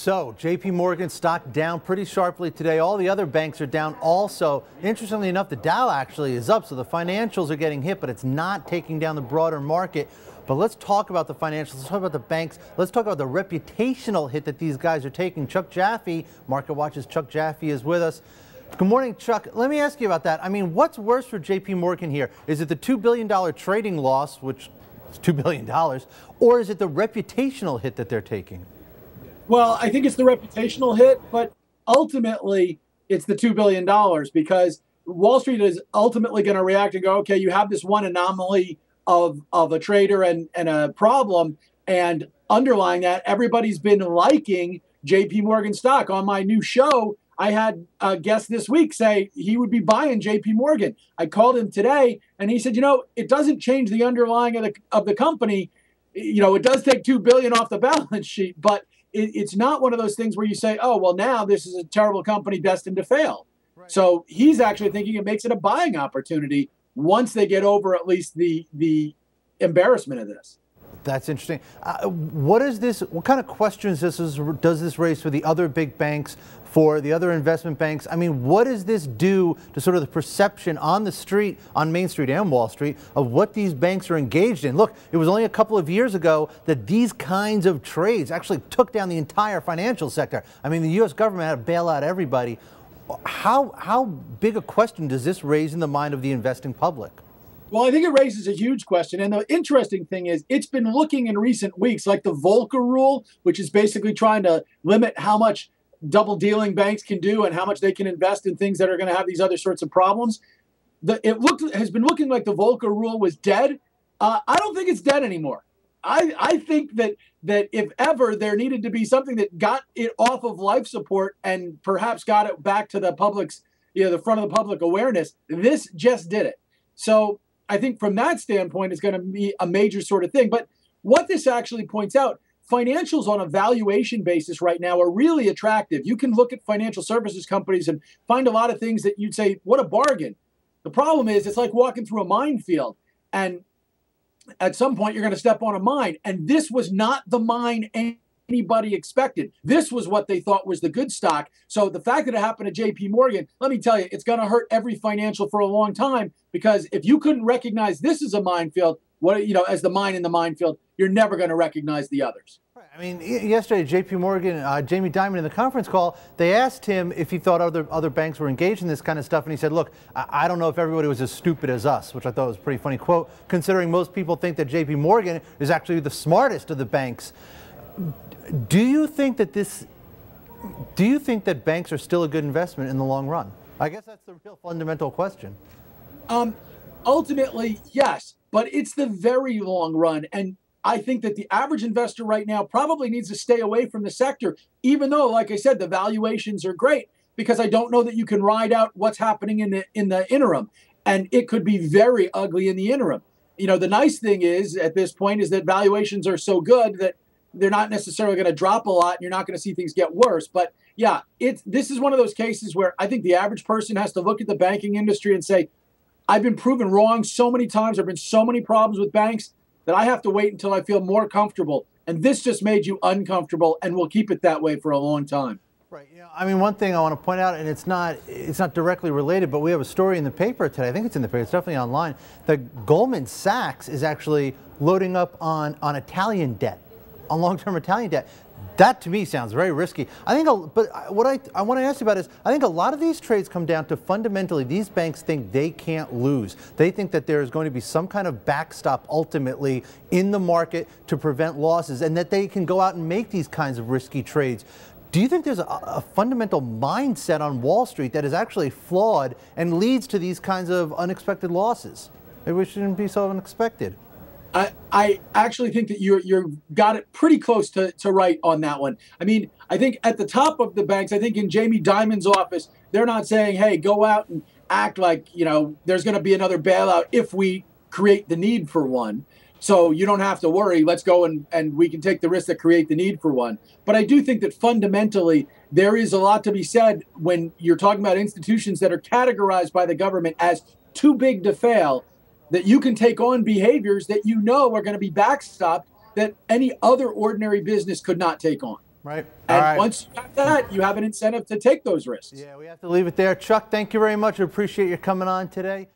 So, JP Morgan stock down pretty sharply today. All the other banks are down also. Interestingly enough, the Dow actually is up, so the financials are getting hit, but it's not taking down the broader market. But let's talk about the financials. Let's talk about the banks. Let's talk about the reputational hit that these guys are taking. Chuck Jaffe, MarketWatch's Chuck Jaffe, is with us. Good morning, Chuck. Let me ask you about that. I mean, what's worse for JP Morgan here? Is it the $2 billion trading loss, which is $2 billion, or is it the reputational hit that they're taking? Well, I think it's the reputational hit, but ultimately it's the $2 billion because Wall Street is ultimately going to react and go, okay, you have this one anomaly of a trader and a problem, and underlying that, everybody's been liking JP Morgan stock. On my new show, I had a guest this week say he would be buying JP Morgan. I called him today and he said, it doesn't change the underlying of the company. It does take $2 billion off the balance sheet, but it's not one of those things where you say, oh, well, now this is a terrible company destined to fail. Right. So he's actually thinking it makes it a buying opportunity once they get over at least the embarrassment of this. That's interesting. What kind of questions does this raise for the other big banks, for the other investment banks? I mean, what does this do to sort of the perception on the street, on Main Street and Wall Street, of what these banks are engaged in? Look, it was only a couple of years ago that these kinds of trades actually took down the entire financial sector. I mean, the U.S. government had to bail out everybody. How big a question does this raise in the mind of the investing public? Well, I think it raises a huge question. And the interesting thing is it's been looking in recent weeks like the Volcker rule, which is basically trying to limit how much double dealing banks can do and how much they can invest in things that are going to have these other sorts of problems. Has been looking like the Volcker rule was dead. I don't think it's dead anymore. I think that if ever there needed to be something that got it off of life support and perhaps got it back to the public's, the front of the public awareness, this just did it. So I think from that standpoint, it's going to be a major sort of thing. But what this actually points out, financials on a valuation basis right now are really attractive. You can look at financial services companies and find a lot of things that you'd say, what a bargain. The problem is it's like walking through a minefield. And at some point, you're going to step on a mine. And this was not the mine anybody expected. This was what they thought was the good stock. So the fact that it happened to JP Morgan, let me tell you, it's going to hurt every financial for a long time, because if you couldn't recognize this as a minefield, as the mine in the minefield, you're never going to recognize the others. Right. I mean, yesterday, JP Morgan, Jamie Dimon in the conference call, they asked him if he thought other banks were engaged in this kind of stuff. And he said, look, I don't know if everybody was as stupid as us, which I thought was a pretty funny quote, considering most people think that JP Morgan is actually the smartest of the banks. Do you think that banks are still a good investment in the long run? I guess that's the real fundamental question. Ultimately, yes, but it's the very long run. And I think that the average investor right now probably needs to stay away from the sector, even though, like I said, the valuations are great, because I don't know that you can ride out what's happening in the interim. And it could be very ugly in the interim. The nice thing is at this point is that valuations are so good that they're not necessarily going to drop a lot, and you're not going to see things get worse. But yeah, this is one of those cases where I think the average person has to look at the banking industry and say, I've been proven wrong so many times. There have been so many problems with banks that I have to wait until I feel more comfortable. And this just made you uncomfortable, and we'll keep it that way for a long time. Right. I mean, one thing I want to point out, and it's not directly related, but we have a story in the paper today. I think it's in the paper. It's definitely online. That Goldman Sachs is actually loading up on Italian debt, on long-term Italian debt. That to me sounds very risky. But what I want to ask you about is, I think a lot of these trades come down to fundamentally these banks think they can't lose. They think that there is going to be some kind of backstop ultimately in the market to prevent losses, and that they can go out and make these kinds of risky trades. Do you think there's a fundamental mindset on Wall Street that is actually flawed and leads to these kinds of unexpected losses? Maybe we shouldn't be so unexpected. I actually think that you've got it pretty close to right on that one. I mean, I think at the top of the banks, I think in Jamie Dimon's office, they're not saying, hey, go out and act like, there's going to be another bailout if we create the need for one. So you don't have to worry. Let's go and we can take the risks that create the need for one. But I do think that fundamentally there is a lot to be said when you're talking about institutions that are categorized by the government as too big to fail, that you can take on behaviors that are going to be backstopped that any other ordinary business could not take on. Right. And All right. once you have that, you have an incentive to take those risks. Yeah, we have to leave it there. Chuck, thank you very much. I appreciate you coming on today.